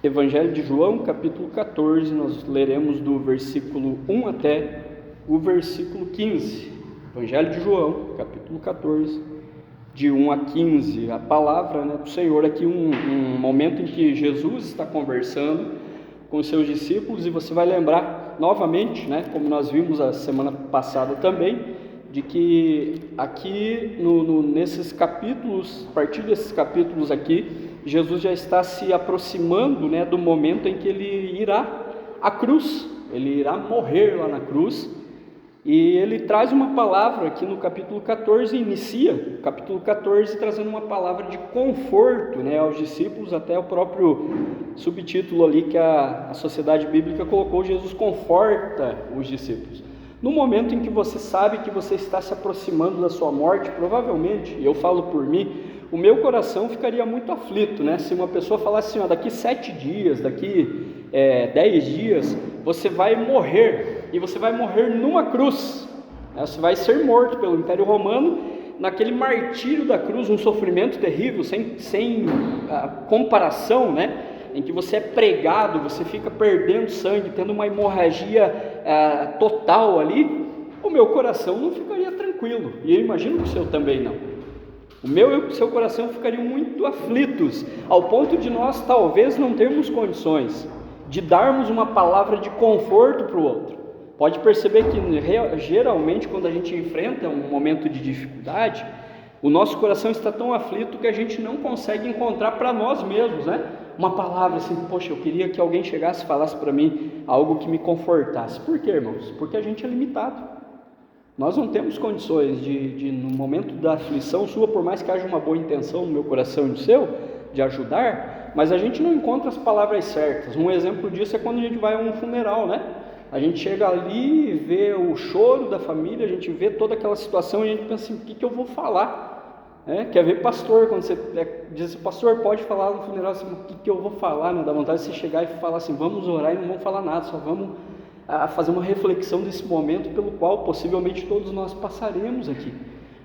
Evangelho de João, capítulo 14, nós leremos do versículo 1 até o versículo 15. Evangelho de João, capítulo 14, de 1 a 15. A palavra do Senhor aqui, um momento em que Jesus está conversando com os seus discípulos, e você vai lembrar novamente, como nós vimos a semana passada também, de que aqui nesses capítulos, a partir desses capítulos aqui, Jesus já está se aproximando do momento em que ele irá à cruz, ele irá morrer lá na cruz, e ele traz uma palavra aqui no capítulo 14, inicia o capítulo 14 trazendo uma palavra de conforto aos discípulos, até o próprio subtítulo ali que a Sociedade Bíblica colocou: Jesus conforta os discípulos. No momento em que você sabe que você está se aproximando da sua morte, provavelmente, e eu falo por mim, o meu coração ficaria muito aflito, se uma pessoa falasse assim: daqui 7 dias, daqui 10 dias, você vai morrer, e você vai morrer numa cruz, você vai ser morto pelo Império Romano, naquele martírio da cruz, um sofrimento terrível, sem comparação, em que você é pregado, você fica perdendo sangue, tendo uma hemorragia total ali. O meu coração não ficaria tranquilo, e eu imagino que o seu também não. O meu e o seu coração ficariam muito aflitos, ao ponto de nós talvez não termos condições de darmos uma palavra de conforto para o outro. Pode perceber que geralmente quando a gente enfrenta um momento de dificuldade, o nosso coração está tão aflito que a gente não consegue encontrar para nós mesmos, uma palavra assim: poxa, eu queria que alguém chegasse e falasse para mim algo que me confortasse. Por quê, irmãos? Porque a gente é limitado. Nós não temos condições de no momento da aflição sua, por mais que haja uma boa intenção no meu coração e no seu, de ajudar, mas a gente não encontra as palavras certas. Um exemplo disso é quando a gente vai a um funeral, A gente chega ali e vê o choro da família, a gente vê toda aquela situação e a gente pensa assim: o que eu vou falar? Quer ver pastor, quando você diz assim: pastor, pode falar no funeral, assim, o que eu vou falar? Dá vontade de você chegar e falar assim: vamos orar e não vamos falar nada, só vamos fazer uma reflexão desse momento pelo qual possivelmente todos nós passaremos aqui,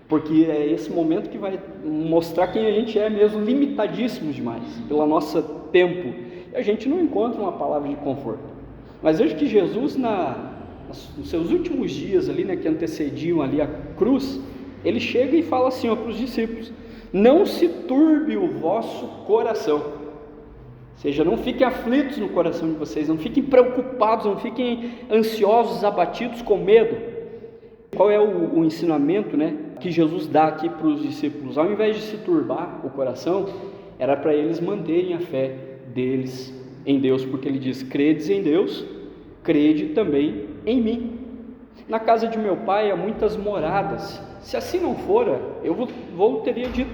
porque é esse momento que vai mostrar quem a gente é mesmo, limitadíssimos demais pelo nosso tempo, e a gente não encontra uma palavra de conforto. Mas veja que Jesus, nos seus últimos dias ali, que antecediam ali a cruz, ele chega e fala assim para os discípulos: não se turbe o vosso coração. Ou seja, não fiquem aflitos no coração de vocês, não fiquem preocupados, não fiquem ansiosos, abatidos, com medo. Qual é o ensinamento que Jesus dá aqui para os discípulos? Ao invés de se turbar o coração, era para eles manterem a fé deles em Deus, porque ele diz: credes em Deus, crede também em mim. Na casa de meu pai há muitas moradas, se assim não fora, eu teria dito,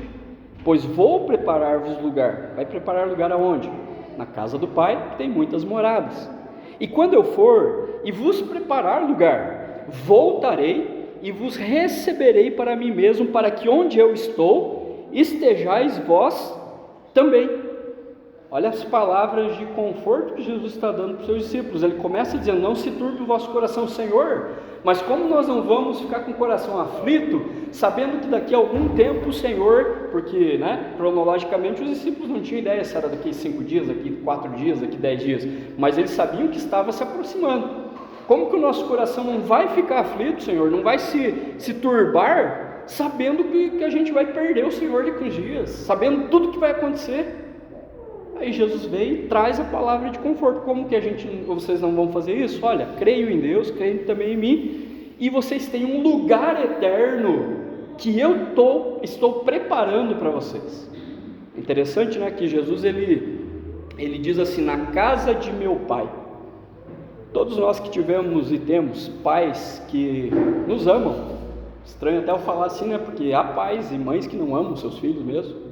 pois vou preparar-vos lugar. Vai preparar lugar aonde? Na casa do pai, que tem muitas moradas. E quando eu for e vos preparar lugar, voltarei e vos receberei para mim mesmo, para que onde eu estou, estejais vós também. Olha as palavras de conforto que Jesus está dando para os seus discípulos. Ele começa dizendo: não se turbe o vosso coração, Senhor. Mas como nós não vamos ficar com o coração aflito, sabendo que daqui a algum tempo o Senhor, porque cronologicamente os discípulos não tinham ideia se era daqui 5 dias, daqui 4 dias, daqui 10 dias, mas eles sabiam que estava se aproximando. Como que o nosso coração não vai ficar aflito, Senhor, não vai se turbar, sabendo que a gente vai perder o Senhor daqui uns dias, sabendo tudo que vai acontecer? Aí Jesus veio e traz a palavra de conforto. Como que vocês não vão fazer isso? Olha, creio em Deus, creio também em mim, e vocês têm um lugar eterno que eu estou preparando para vocês. Interessante, que Jesus ele diz assim: na casa de meu pai. Todos nós que tivemos e temos pais que nos amam, estranho até eu falar assim, porque há pais e mães que não amam seus filhos mesmo,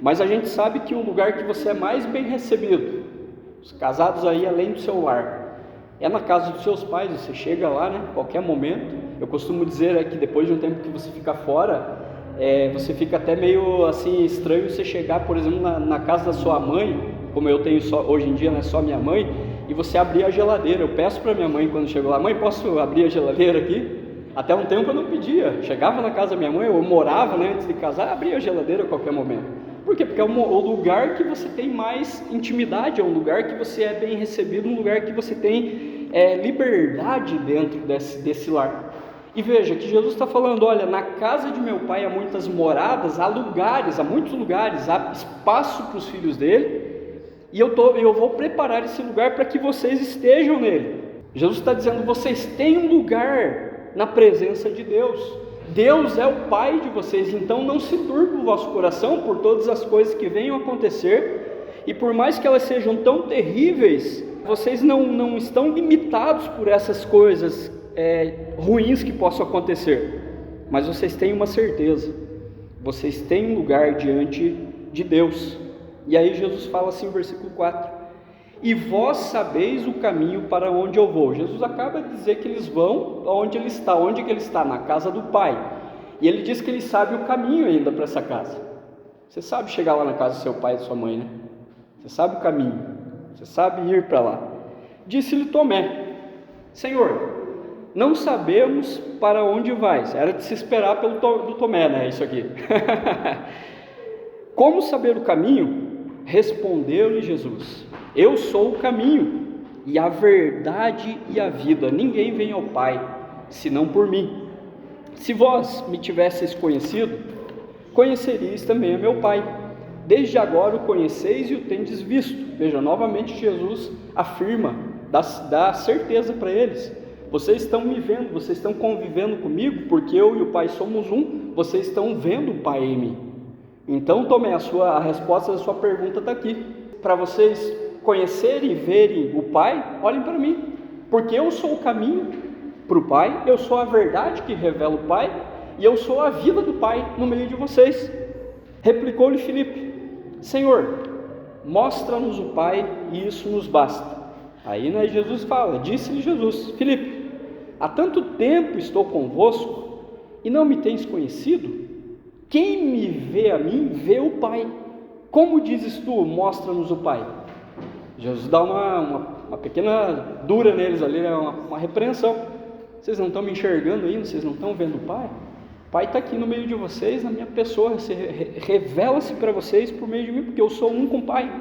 mas a gente sabe que o lugar que você é mais bem recebido, os casados aí além do seu lar, é na casa dos seus pais. Você chega lá, qualquer momento. Eu costumo dizer que depois de um tempo que você fica fora, você fica até meio assim estranho você chegar, por exemplo, na casa da sua mãe, como eu tenho hoje em dia, só minha mãe, e você abrir a geladeira. Eu peço para minha mãe quando chego lá: mãe, posso abrir a geladeira aqui? Até um tempo eu não pedia, chegava na casa da minha mãe, eu morava antes de casar, abria a geladeira a qualquer momento. Por quê? Porque é o lugar que você tem mais intimidade, é um lugar que você é bem recebido, um lugar que você tem liberdade dentro desse lar. E veja que Jesus está falando, olha, na casa de meu pai há muitas moradas, há muitos lugares, há espaço para os filhos dele, e eu vou preparar esse lugar para que vocês estejam nele. Jesus está dizendo, vocês têm um lugar na presença de Deus. Deus é o Pai de vocês, então não se turbe o vosso coração por todas as coisas que venham a acontecer, e por mais que elas sejam tão terríveis, vocês não estão limitados por essas coisas ruins que possam acontecer, mas vocês têm uma certeza, vocês têm um lugar diante de Deus. E aí Jesus fala assim no versículo 4, e vós sabeis o caminho para onde eu vou. Jesus acaba de dizer que eles vão onde ele está, na casa do Pai, e ele diz que ele sabe o caminho ainda para essa casa. Você sabe chegar lá na casa do seu pai e da sua mãe, né? Você sabe o caminho, você sabe ir para lá. Disse-lhe Tomé, Senhor, não sabemos para onde vais. Era de se esperar do Tomé, né? Isso aqui. Como saber o caminho? Respondeu-lhe Jesus, eu sou o caminho, e a verdade e a vida. Ninguém vem ao Pai, senão por mim. Se vós me tivesseis conhecido, conheceríeis também a meu Pai. Desde agora o conheceis e o tendes visto. Veja, novamente Jesus afirma, dá certeza para eles. Vocês estão me vendo, vocês estão convivendo comigo, porque eu e o Pai somos um, vocês estão vendo o Pai em mim. Então, Tomé, a resposta da sua pergunta está aqui. Para vocês conhecerem e verem o Pai, olhem para mim, porque eu sou o caminho para o Pai, eu sou a verdade que revela o Pai, e eu sou a vida do Pai no meio de vocês. Replicou-lhe Filipe, Senhor, mostra-nos o Pai, e isso nos basta. Aí Jesus fala, disse-lhe Jesus, Filipe, há tanto tempo estou convosco, e não me tens conhecido? Quem me vê a mim, vê o Pai. Como dizes tu, mostra-nos o Pai? Jesus dá uma pequena dura neles ali, uma repreensão. Vocês não estão me enxergando ainda, vocês não estão vendo o Pai? O Pai está aqui no meio de vocês, na minha pessoa, revela-se para vocês por meio de mim, porque eu sou um com o Pai.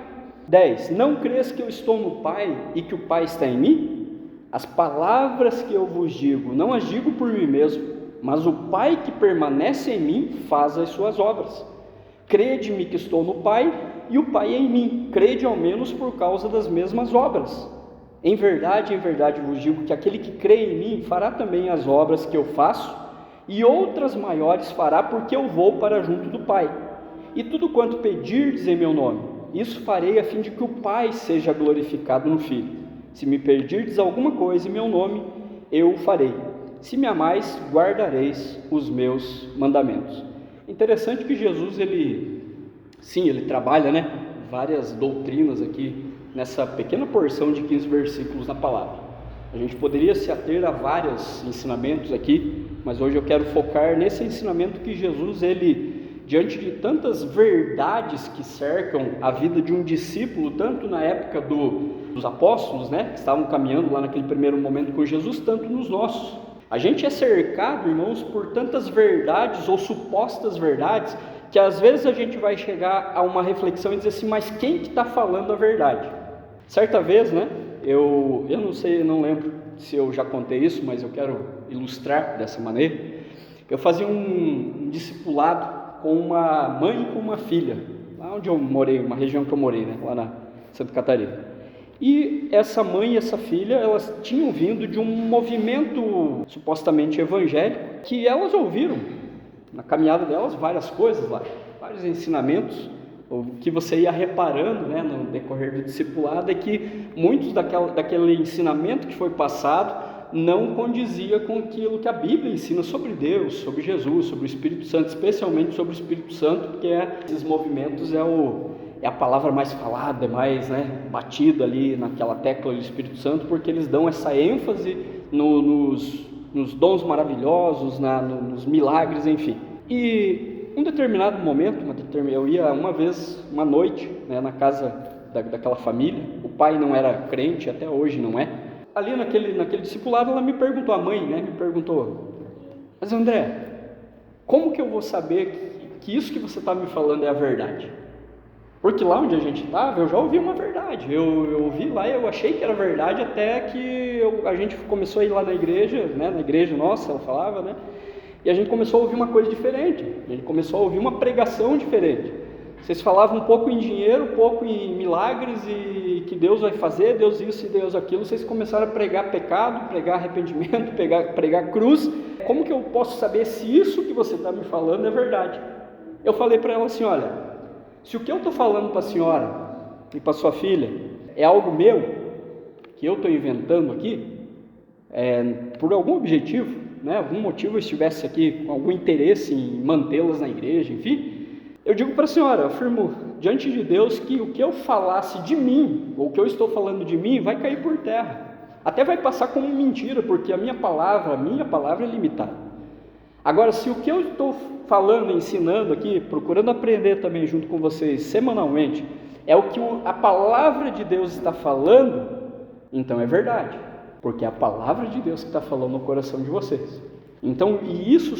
10. Não crês que eu estou no Pai e que o Pai está em mim? As palavras que eu vos digo, não as digo por mim mesmo, mas o Pai que permanece em mim faz as suas obras. Crede-me que estou no Pai e o Pai em mim. Crede ao menos por causa das mesmas obras. Em verdade vos digo que aquele que crê em mim fará também as obras que eu faço, e outras maiores fará, porque eu vou para junto do Pai. E tudo quanto pedirdes em meu nome, isso farei a fim de que o Pai seja glorificado no Filho. Se me pedirdes alguma coisa em meu nome, eu o farei. Se me amais, guardareis os meus mandamentos. Interessante que Jesus, ele trabalha, né, várias doutrinas aqui, nessa pequena porção de 15 versículos na palavra. A gente poderia se ater a vários ensinamentos aqui, mas hoje eu quero focar nesse ensinamento que Jesus, ele, diante de tantas verdades que cercam a vida de um discípulo, tanto na época dos apóstolos, né, que estavam caminhando lá naquele primeiro momento com Jesus, tanto nos nossos. A gente é cercado, irmãos, por tantas verdades ou supostas verdades, que às vezes a gente vai chegar a uma reflexão e dizer assim, mas quem que está falando a verdade? Certa vez, né, eu não sei, não lembro se eu já contei isso, mas eu quero ilustrar dessa maneira. Eu fazia um discipulado com uma mãe e com uma filha, lá onde eu morei, uma região que eu morei, né, lá na Santa Catarina. E essa mãe e essa filha, elas tinham vindo de um movimento supostamente evangélico, que elas ouviram na caminhada delas várias coisas lá, vários ensinamentos. O que você ia reparando, né, no decorrer do discipulado é que muitos daquele ensinamento que foi passado não condizia com aquilo que a Bíblia ensina sobre Deus, sobre Jesus, sobre o Espírito Santo, especialmente sobre o Espírito Santo, porque esses movimentos é a palavra mais falada, é mais, né, batida ali naquela tecla do Espírito Santo, porque eles dão essa ênfase nos dons maravilhosos, nos milagres, enfim. E um determinado momento, eu ia uma noite, né, na casa daquela família. O pai não era crente, até hoje não é. Ali naquele discipulado, ela me perguntou, a mãe, né, me perguntou, mas André, como que eu vou saber que isso que você está me falando é a verdade? Porque lá onde a gente estava, eu já ouvi uma verdade. Eu ouvi lá e eu achei que era verdade até que a gente começou a ir lá na igreja, né? Na igreja nossa, ela falava, né? E a gente começou a ouvir uma coisa diferente. A gente começou a ouvir uma pregação diferente. Vocês falavam um pouco em dinheiro, um pouco em milagres e que Deus vai fazer, Deus isso e Deus aquilo. Vocês começaram a pregar pecado, pregar arrependimento, pregar cruz. Como que eu posso saber se isso que você está me falando é verdade? Eu falei para ela assim, olha, se o que eu estou falando para a senhora e para sua filha é algo meu, que eu estou inventando aqui, por algum objetivo, né, algum motivo eu estivesse aqui com algum interesse em mantê-las na igreja, enfim, eu digo para a senhora, eu afirmo diante de Deus que o que eu falasse de mim, ou o que eu estou falando de mim, vai cair por terra. Até vai passar como mentira, porque a minha palavra é limitada. Agora, se o que eu estou falando, ensinando aqui, procurando aprender também junto com vocês semanalmente, é o que a palavra de Deus está falando, então é verdade, porque é a palavra de Deus que está falando no coração de vocês. Então, e isso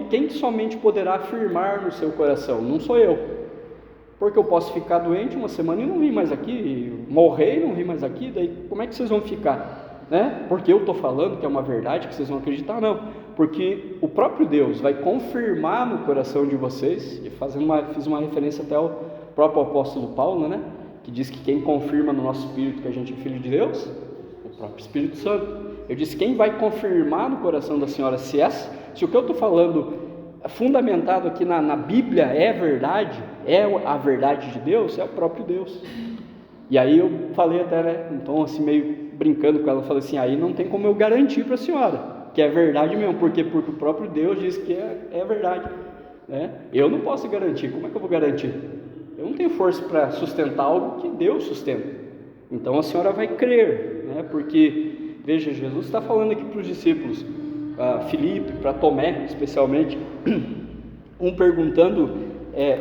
quem somente poderá afirmar no seu coração, não sou eu, porque eu posso ficar doente uma semana e não vir mais aqui, morrer e não vir mais aqui, daí como é que vocês vão ficar? Né? Porque eu estou falando que é uma verdade, que vocês vão acreditar? Não, porque o próprio Deus vai confirmar no coração de vocês, e fiz uma referência até ao próprio apóstolo Paulo, né? Que diz que quem confirma no nosso espírito que a gente é filho de Deus, o próprio Espírito Santo. Eu disse, quem vai confirmar no coração da senhora se o que eu estou falando fundamentado aqui na Bíblia é verdade, é a verdade de Deus, é o próprio Deus. E aí eu falei até, né, então assim meio brincando com ela, eu falei assim, aí não tem como eu garantir para a senhora que é verdade mesmo, porque o próprio Deus diz que é verdade, né? Eu não posso garantir, como é que eu vou garantir? Eu não tenho força para sustentar algo que Deus sustenta. Então a senhora vai crer, né? Porque, veja, Jesus está falando aqui para os discípulos, Filipe, para Tomé especialmente, um perguntando,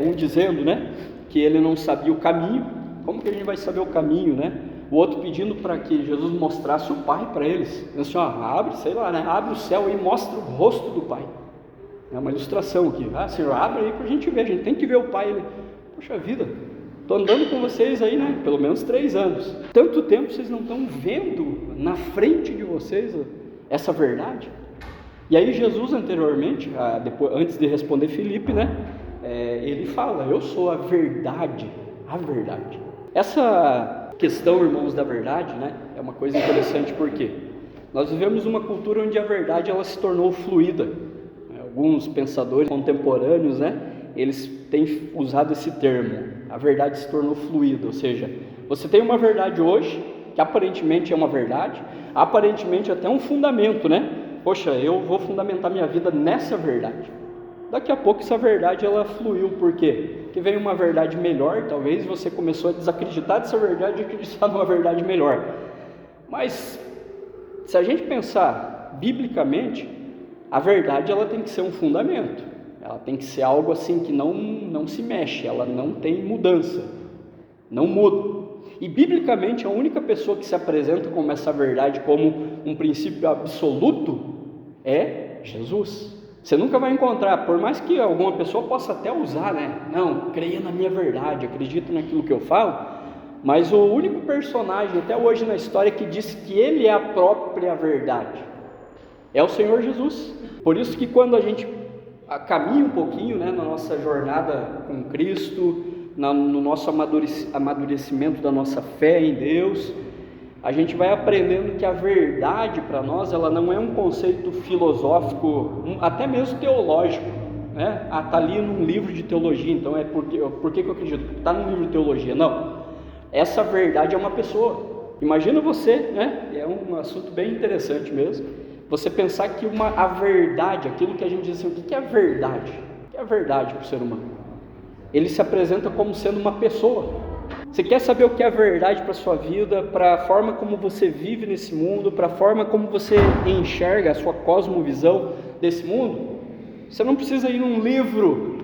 um dizendo, né, que ele não sabia o caminho. Como que a gente vai saber o caminho, né? O outro pedindo para que Jesus mostrasse o Pai para eles. Assim, abre, sei lá, né? Abre o céu e mostra o rosto do Pai. É uma ilustração aqui. Senhor, abre aí para a gente ver, a gente tem que ver o Pai. Ele, poxa vida, estou andando com vocês aí, né? Pelo menos 3 anos. Tanto tempo vocês não estão vendo na frente de vocês essa verdade? E aí Jesus anteriormente, antes de responder Filipe, né? Ele fala, eu sou a verdade. Essa questão, irmãos, da verdade, né? É uma coisa interessante porque nós vivemos uma cultura onde a verdade ela se tornou fluida. Alguns pensadores contemporâneos, né? Eles têm usado esse termo, a verdade se tornou fluida, ou seja, você tem uma verdade hoje, que aparentemente é uma verdade, aparentemente até um fundamento, né? Poxa, eu vou fundamentar minha vida nessa verdade. Daqui a pouco essa verdade ela fluiu, por quê? Porque veio uma verdade melhor, talvez você começou a desacreditar dessa verdade e acreditar numa verdade melhor. Mas, se a gente pensar biblicamente, a verdade ela tem que ser um fundamento. Ela tem que ser algo assim que não se mexe, ela não tem mudança, não muda. E biblicamente a única pessoa que se apresenta como essa verdade, como um princípio absoluto, é Jesus. Você nunca vai encontrar, por mais que alguma pessoa possa até usar, né? Não, creia na minha verdade, acredita naquilo que eu falo, mas o único personagem até hoje na história que diz que ele é a própria verdade é o Senhor Jesus. Por isso que quando a gente caminha um pouquinho, né, na nossa jornada com Cristo, no nosso amadurecimento da nossa fé em Deus, a gente vai aprendendo que a verdade para nós, ela não é um conceito filosófico, até mesmo teológico, né? Está ali num livro de teologia, então por que eu acredito? Está num livro de teologia, não. Essa verdade é uma pessoa. Imagina você, né? É um assunto bem interessante mesmo, você pensar que a verdade, aquilo que a gente diz assim, o que é a verdade? O que é a verdade para o ser humano? Ele se apresenta como sendo uma pessoa. Você quer saber o que é a verdade para a sua vida, para a forma como você vive nesse mundo, para a forma como você enxerga a sua cosmovisão desse mundo? Você não precisa ir num livro,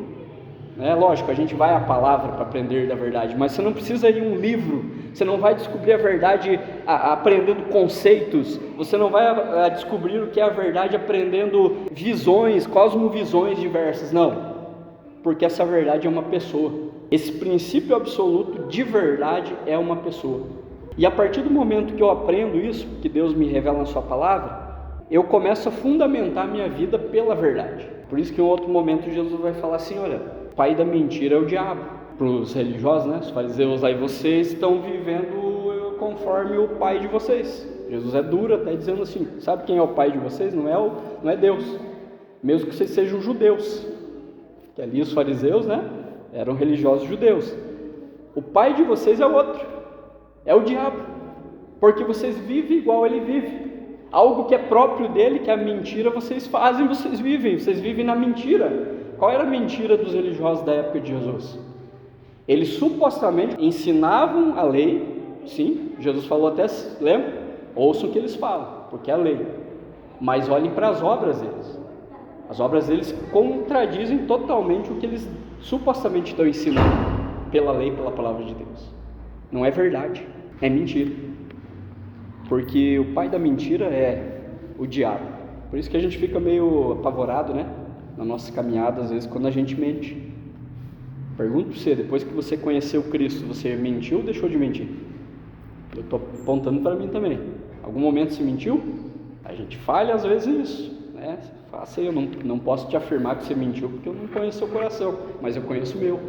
né? Lógico, a gente vai à palavra para aprender da verdade, mas você não precisa ir num livro, você não vai descobrir a verdade aprendendo conceitos, você não vai descobrir o que é a verdade aprendendo visões, cosmovisões diversas, não, porque essa verdade é uma pessoa. Esse princípio absoluto de verdade é uma pessoa. E a partir do momento que eu aprendo isso, que Deus me revela na sua palavra, eu começo a fundamentar a minha vida pela verdade. Por isso que em outro momento Jesus vai falar assim, olha, o pai da mentira é o diabo. Para os religiosos, né, os fariseus aí, vocês estão vivendo conforme o pai de vocês. Jesus é duro até dizendo assim, sabe quem é o pai de vocês? Não é Deus, mesmo que vocês sejam judeus. Que ali os fariseus, né, eram religiosos judeus. O pai de vocês é o outro, é o diabo, porque vocês vivem igual ele vive. Algo que é próprio dele, que é a mentira, vocês fazem, vocês vivem na mentira. Qual era a mentira dos religiosos da época de Jesus? Eles supostamente ensinavam a lei, sim, Jesus falou até, lembra? Ouçam o que eles falam, porque é a lei. Mas olhem para as obras deles. As obras deles contradizem totalmente o que eles supostamente estão ensinando pela lei, pela palavra de Deus. Não é verdade, é mentira. Porque o pai da mentira é o diabo. Por isso que a gente fica meio apavorado, né? Na nossa caminhada, às vezes, quando a gente mente. Pergunto para você, depois que você conheceu Cristo, você mentiu ou deixou de mentir? Eu estou apontando para mim também. Algum momento você mentiu? A gente falha às vezes nisso, né? Faça aí, eu não posso te afirmar que você mentiu, porque eu não conheço seu coração, mas eu conheço o meu.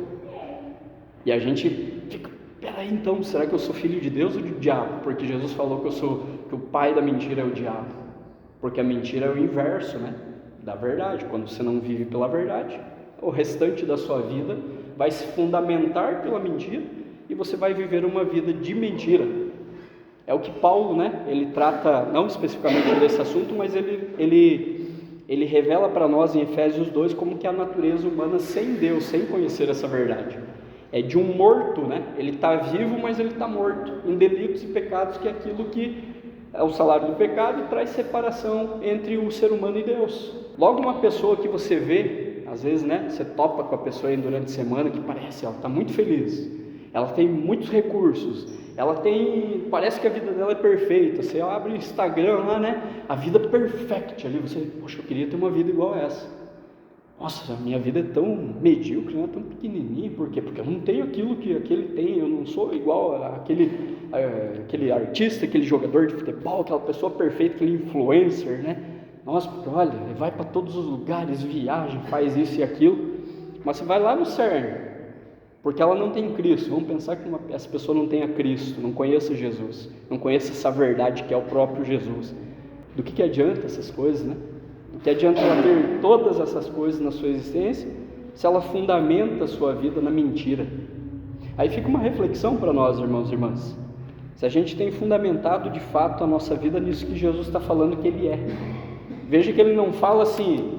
E a gente fica, peraí então, será que eu sou filho de Deus ou do diabo? Porque Jesus falou que o pai da mentira é o diabo. Porque a mentira é o inverso, né, da verdade. Quando você não vive pela verdade, o restante da sua vida vai se fundamentar pela mentira e você vai viver uma vida de mentira. É o que Paulo, né, ele trata, não especificamente desse assunto, mas ele revela para nós em Efésios 2 como que é a natureza humana sem Deus, sem conhecer essa verdade. É de um morto, né? Ele está vivo, mas ele está morto em delitos e pecados, que é aquilo que é o salário do pecado e traz separação entre o ser humano e Deus. Logo, uma pessoa que você vê, às vezes, né, você topa com a pessoa aí durante a semana, que parece, ela está muito feliz, ela tem muitos recursos, parece que a vida dela é perfeita. Você abre o Instagram lá, né, a vida perfect ali, você, poxa, eu queria ter uma vida igual a essa. Nossa, a minha vida é tão medíocre, né? Tão pequenininha, por quê? Porque eu não tenho aquilo que aquele tem, eu não sou igual aquele artista, aquele jogador de futebol, aquela pessoa perfeita, aquele influencer, né? Nossa, porque olha, ele vai para todos os lugares, viaja, faz isso e aquilo, mas você vai lá no cerne, porque ela não tem Cristo. Vamos pensar que essa pessoa não tenha Cristo, não conheça Jesus, não conheça essa verdade que é o próprio Jesus. Do que adianta essas coisas, né? O que adianta ela ter todas essas coisas na sua existência se ela fundamenta a sua vida na mentira? Aí fica uma reflexão para nós, irmãos e irmãs. Se a gente tem fundamentado de fato a nossa vida nisso que Jesus está falando que Ele é. Veja que Ele não fala assim,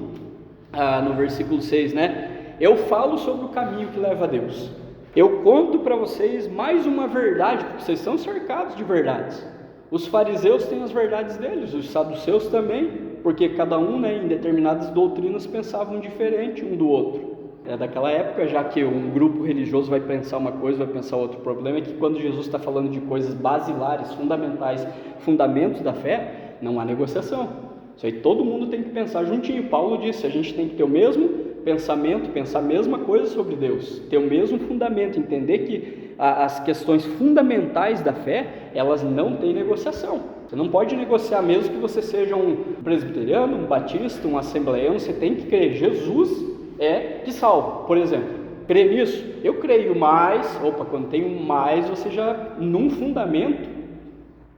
no versículo 6, né? Eu falo sobre o caminho que leva a Deus. Eu conto para vocês mais uma verdade, porque vocês são cercados de verdades. Os fariseus têm as verdades deles, os saduceus também, porque cada um, né, em determinadas doutrinas pensavam diferente um do outro. É daquela época, já que um grupo religioso vai pensar uma coisa, vai pensar outro. O problema é que quando Jesus está falando de coisas basilares, fundamentais, fundamentos da fé, não há negociação. Isso aí todo mundo tem que pensar juntinho. Paulo disse, a gente tem que ter o mesmo pensamento, pensar a mesma coisa sobre Deus, ter o mesmo fundamento, entender que as questões fundamentais da fé, elas não têm negociação. Você não pode negociar, mesmo que você seja um presbiteriano, um batista, um assembleiano, você tem que crer, Jesus é que salva. Por exemplo, crer nisso, eu creio, mas, quando tem um mais, você já, num fundamento,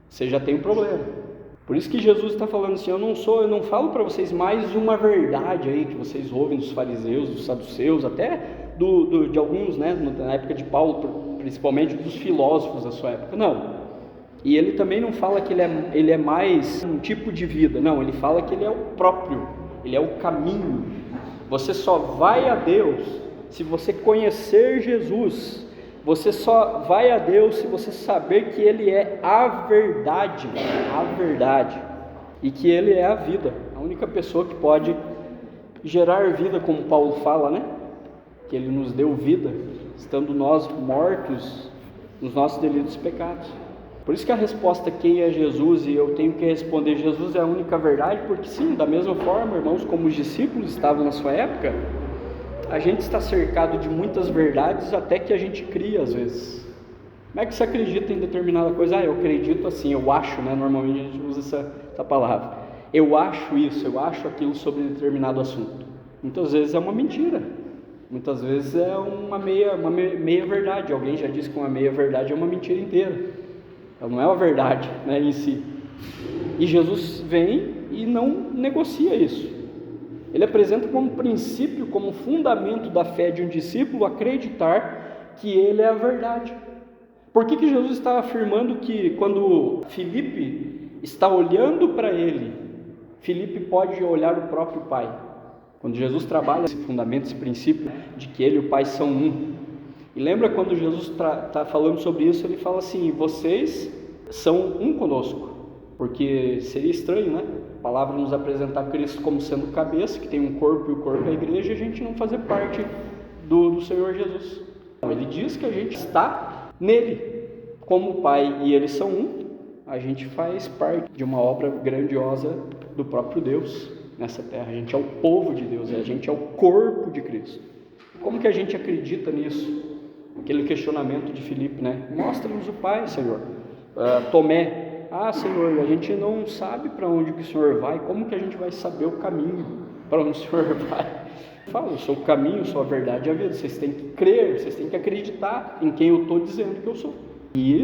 você já tem um problema. Por isso que Jesus está falando assim, eu não falo para vocês mais uma verdade aí que vocês ouvem dos fariseus, dos saduceus, até de alguns, né, na época de Paulo, principalmente dos filósofos da sua época, não. E ele também não fala que ele é mais um tipo de vida, não, ele fala que ele é o próprio, ele é o caminho. Você só vai a Deus se você conhecer Jesus, você só vai a Deus se você saber que Ele é a verdade, e que Ele é a vida, a única pessoa que pode gerar vida, como Paulo fala, né? Que Ele nos deu vida, estando nós mortos nos nossos delitos e pecados. Por isso que a resposta, quem é Jesus, e eu tenho que responder, Jesus é a única verdade, porque sim, da mesma forma, irmãos, como os discípulos estavam na sua época, a gente está cercado de muitas verdades até que a gente cria às vezes. Como é que você acredita em determinada coisa? Eu acredito assim, eu acho, né? Normalmente a gente usa essa palavra. Eu acho isso, eu acho aquilo sobre determinado assunto. Muitas vezes é uma mentira. Muitas vezes é uma meia verdade. Alguém já disse que uma meia verdade é uma mentira inteira. Ela não é uma verdade, né, em si. E Jesus vem e não negocia isso. Ele apresenta como princípio, como fundamento da fé de um discípulo, acreditar que ele é a verdade. Por que Jesus está afirmando que quando Filipe está olhando para ele, Filipe pode olhar o próprio Pai? Quando Jesus trabalha esse fundamento, esse princípio de que ele e o Pai são um. E lembra quando Jesus está falando sobre isso, ele fala assim: vocês são um conosco. Porque seria estranho, né? A palavra nos apresentar Cristo como sendo cabeça, que tem um corpo e o corpo é a igreja, e a gente não fazer parte do Senhor Jesus. Então, ele diz que a gente está nele. Como o Pai e ele são um, a gente faz parte de uma obra grandiosa do próprio Deus nessa terra. A gente é o povo de Deus, a gente é o corpo de Cristo. Como que a gente acredita nisso? Aquele questionamento de Filipe, né? Mostra-nos o Pai, Senhor. Tomé: Senhor, a gente não sabe para onde que o Senhor vai, como que a gente vai saber o caminho para onde o Senhor vai? Fala: eu sou o caminho, sou a verdade e a vida. Vocês têm que crer, vocês têm que acreditar em quem eu estou dizendo que eu sou. E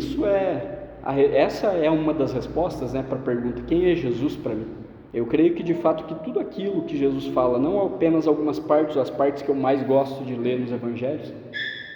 essa é uma das respostas, né, para a pergunta: quem é Jesus para mim? Eu creio que de fato que tudo aquilo que Jesus fala, não apenas algumas partes, as partes que eu mais gosto de ler nos evangelhos,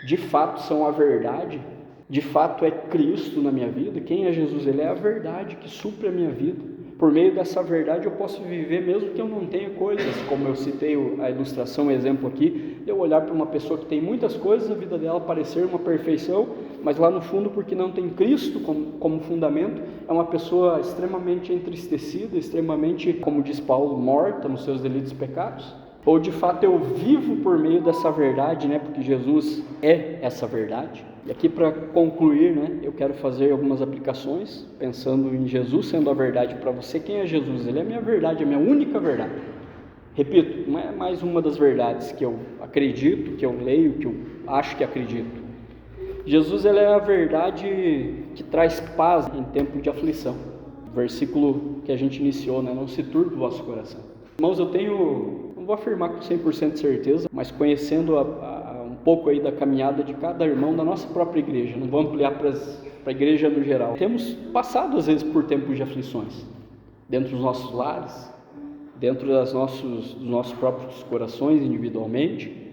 de fato são a verdade. De fato é Cristo na minha vida. Quem é Jesus? Ele é a verdade que supre a minha vida. Por meio dessa verdade eu posso viver mesmo que eu não tenha coisas. Como eu citei a ilustração, o exemplo aqui, eu olhar para uma pessoa que tem muitas coisas, a vida dela parecer uma perfeição, mas lá no fundo, porque não tem Cristo como fundamento, é uma pessoa extremamente entristecida, extremamente, como diz Paulo, morta nos seus delitos e pecados. Ou de fato eu vivo por meio dessa verdade, né? Porque Jesus é essa verdade. E aqui, para concluir, né, eu quero fazer algumas aplicações, pensando em Jesus sendo a verdade para você. Quem é Jesus? Ele é a minha verdade, a minha única verdade. Repito, não é mais uma das verdades que eu acredito, que eu leio, que eu acho que acredito. Jesus, ele é a verdade que traz paz em tempo de aflição. O versículo que a gente iniciou, né? Não se turbe o vosso coração. Irmãos, não vou afirmar com 100% de certeza, mas conhecendo um pouco aí da caminhada de cada irmão da nossa própria igreja, não vou ampliar para a igreja no geral. Temos passado às vezes por tempos de aflições, dentro dos nossos lares, dentro dos nossos próprios corações individualmente,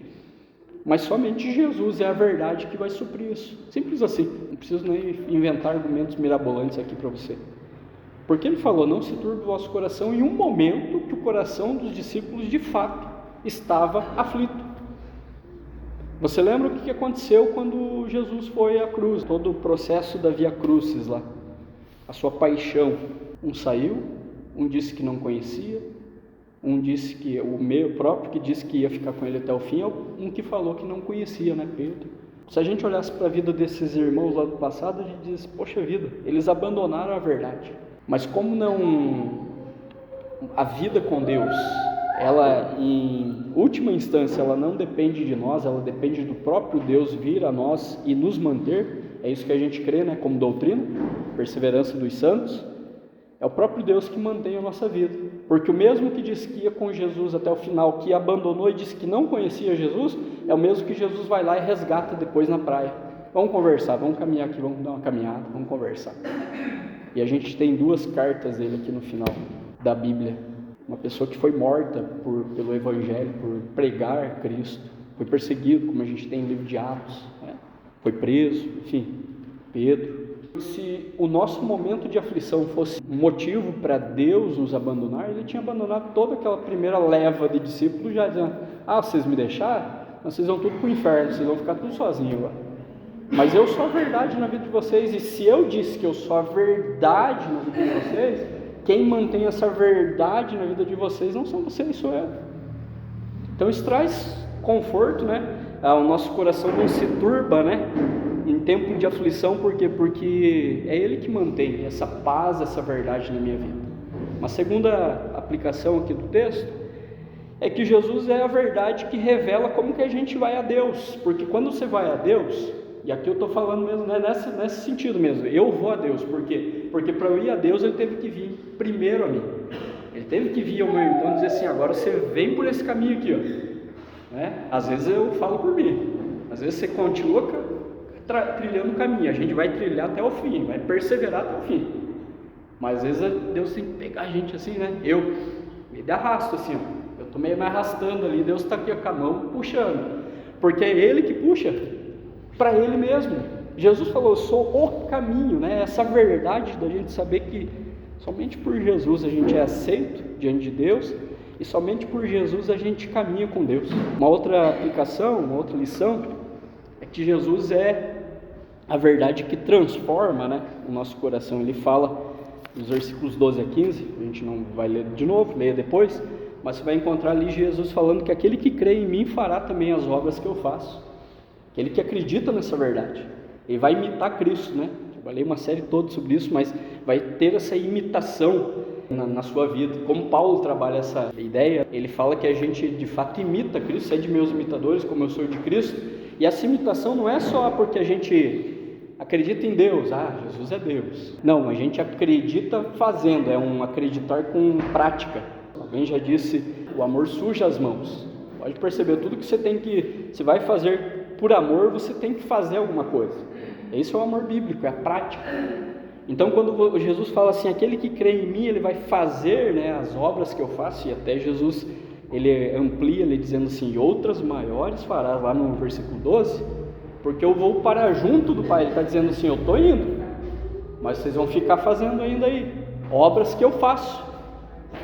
mas somente Jesus é a verdade que vai suprir isso. Simples assim, não preciso nem inventar argumentos mirabolantes aqui para você. Porque ele falou: não se turbe o vosso coração, em um momento que o coração dos discípulos de fato estava aflito. Você lembra o que aconteceu quando Jesus foi à cruz? Todo o processo da Via Crucis lá, a sua paixão. Um saiu, um disse que não conhecia, um disse que, o meu próprio que disse que ia ficar com ele até o fim, um que falou que não conhecia, né, Pedro? Se a gente olhasse para a vida desses irmãos lá do passado, a gente diz: poxa vida, eles abandonaram a verdade. Mas como não, a vida com Deus, ela em última instância, ela não depende de nós, ela depende do próprio Deus vir a nós e nos manter. É isso que a gente crê, né, como doutrina, perseverança dos santos. É o próprio Deus que mantém a nossa vida, porque o mesmo que disse que ia com Jesus até o final, que abandonou e disse que não conhecia Jesus, é o mesmo que Jesus vai lá e resgata depois na praia. Vamos conversar, vamos caminhar aqui, vamos dar uma caminhada, vamos conversar. E a gente tem duas cartas dele aqui no final da Bíblia. Uma pessoa que foi morta pelo Evangelho, por pregar Cristo, foi perseguido, como a gente tem no livro de Atos, né? Foi preso, enfim, Pedro. Se o nosso momento de aflição fosse motivo para Deus nos abandonar, ele tinha abandonado toda aquela primeira leva de discípulos, já dizendo: vocês me deixaram? Vocês vão tudo para o inferno, vocês vão ficar tudo sozinhos agora. Mas eu sou a verdade na vida de vocês, e se eu disse que eu sou a verdade na vida de vocês, quem mantém essa verdade na vida de vocês não são vocês, sou eu. Então isso traz conforto, né? O nosso coração não se turba, né, em tempo de aflição. Por quê? Porque é Ele que mantém essa paz, essa verdade na minha vida. Uma segunda aplicação aqui do texto, é que Jesus é a verdade que revela como que a gente vai a Deus, porque quando você vai a Deus, e aqui eu estou falando mesmo, né, nesse sentido mesmo, eu vou a Deus, por quê? Porque para eu ir a Deus ele teve que vir primeiro a mim, ele teve que vir ao meu irmão e dizer assim, agora você vem por esse caminho aqui, ó. Né? Às vezes eu falo por mim, às vezes você continua trilhando o caminho, a gente vai trilhar até o fim, vai perseverar até o fim, mas às vezes Deus tem que pegar a gente assim, né? Eu me arrasto assim, ó. Eu estou meio me arrastando ali, Deus está aqui com a mão puxando, porque é Ele que puxa para Ele mesmo. Jesus falou, eu sou o caminho, né? Essa verdade da gente saber que somente por Jesus a gente é aceito diante de Deus, e somente por Jesus a gente caminha com Deus. Uma outra aplicação, uma outra lição, é que Jesus é a verdade que transforma, né, o nosso coração. Ele fala nos versículos 12 a 15, a gente não vai ler de novo, leia depois, mas você vai encontrar ali Jesus falando que aquele que crê em mim fará também as obras que eu faço. Aquele que acredita nessa verdade, ele vai imitar Cristo, né? Eu falei uma série toda sobre isso, mas vai ter essa imitação na sua vida. Como Paulo trabalha essa ideia, ele fala que a gente de fato imita Cristo, é de meus imitadores, como eu sou de Cristo, e essa imitação não é só porque a gente acredita em Deus, Jesus é Deus. Não, a gente acredita fazendo, é um acreditar com prática. Alguém já disse, o amor suja as mãos. Pode perceber, tudo que você vai fazer por amor, você tem que fazer alguma coisa. Esse é o amor bíblico, é a prática. Então quando Jesus fala assim, aquele que crê em mim, ele vai fazer, né, as obras que eu faço, e até Jesus, ele amplia, ele dizendo assim, e outras maiores farás, lá no versículo 12, porque eu vou para junto do Pai. Ele está dizendo assim, eu estou indo, mas vocês vão ficar fazendo ainda aí, obras que eu faço.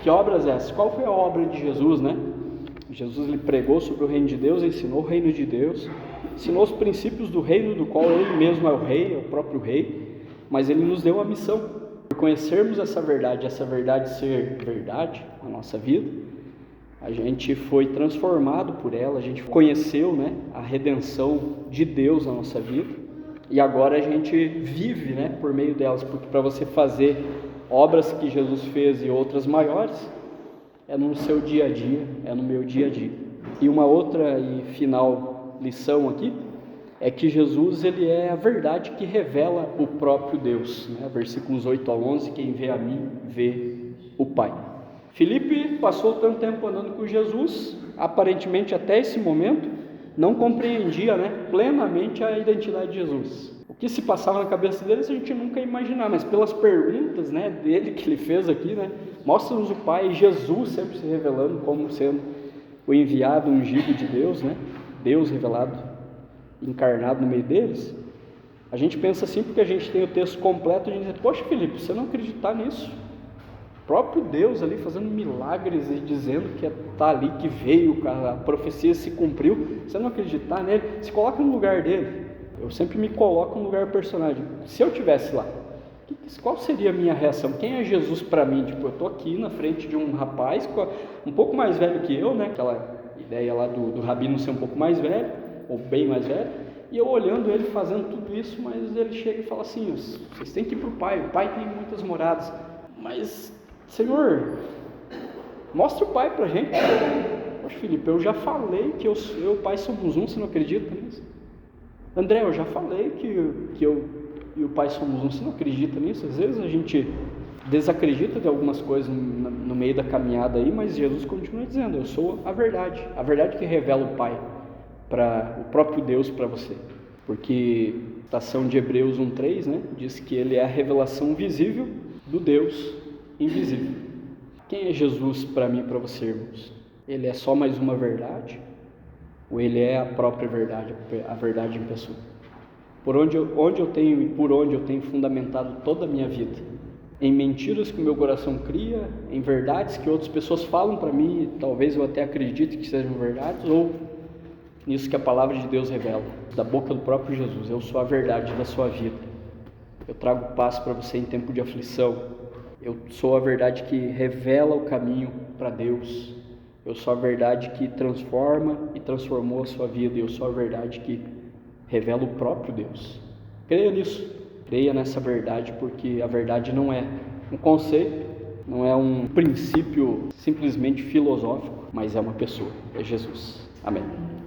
Que obras essas? Qual foi a obra de Jesus, né? Jesus ele pregou sobre o reino de Deus, ensinou o reino de Deus, ensinou os princípios do reino, do qual ele mesmo é o rei, é o próprio rei, mas ele nos deu a missão, por conhecermos essa verdade ser verdade na nossa vida, a gente foi transformado por ela, a gente conheceu, né, a redenção de Deus na nossa vida, e agora a gente vive, né, por meio delas, porque para você fazer obras que Jesus fez e outras maiores, é no seu dia a dia, é no meu dia a dia. E uma outra e final lição aqui, é que Jesus ele é a verdade que revela o próprio Deus, né? Versículos 8 a 11, quem vê a mim, vê o Pai. Filipe passou tanto tempo andando com Jesus, aparentemente até esse momento, não compreendia, né, plenamente a identidade de Jesus. O que se passava na cabeça deles a gente nunca ia imaginar, mas pelas perguntas, né, dele que ele fez aqui, né, mostra-nos o Pai, Jesus sempre se revelando como sendo o enviado, ungido de Deus, né, Deus revelado, encarnado no meio deles. A gente pensa assim porque a gente tem o texto completo e a gente diz, poxa Filipe, você não acreditar nisso? O próprio Deus ali fazendo milagres e dizendo que está ali, que veio, a profecia se cumpriu, você não acreditar nele, se coloca no lugar dele. Eu sempre me coloco no lugar do personagem. Se eu estivesse lá, qual seria a minha reação? Quem é Jesus para mim? Tipo, eu estou aqui na frente de um rapaz um pouco mais velho que eu, né? Aquela ideia lá do rabino ser um pouco mais velho, ou bem mais velho, e eu olhando ele fazendo tudo isso, mas ele chega e fala assim, vocês têm que ir para o Pai tem muitas moradas, mas Senhor, mostra o Pai para a gente. Poxa Filipe, eu já falei que eu e o Pai somos um, você não acredita nisso? André, eu já falei que eu e o Pai somos um, você não acredita nisso? Às vezes a gente desacredita de algumas coisas no meio da caminhada aí, mas Jesus continua dizendo, eu sou a verdade que revela o Pai, para o próprio Deus para você, porque a citação de Hebreus 1:3, né, diz que ele é a revelação visível do Deus invisível. Quem é Jesus para mim e para você, irmãos? Ele é só mais uma verdade? Ou ele é a própria verdade, a verdade em pessoa? Por onde eu tenho fundamentado toda a minha vida? Em mentiras que o meu coração cria, em verdades que outras pessoas falam para mim, e talvez eu até acredite que sejam verdades, ou nisso que a palavra de Deus revela, da boca do próprio Jesus, eu sou a verdade da sua vida. Eu trago paz para você em tempo de aflição. Eu sou a verdade que revela o caminho para Deus. Eu sou a verdade que transforma e transformou a sua vida. Eu sou a verdade que revela o próprio Deus. Creia nisso. Creia nessa verdade, porque a verdade não é um conceito, não é um princípio simplesmente filosófico, mas é uma pessoa, é Jesus. Amém.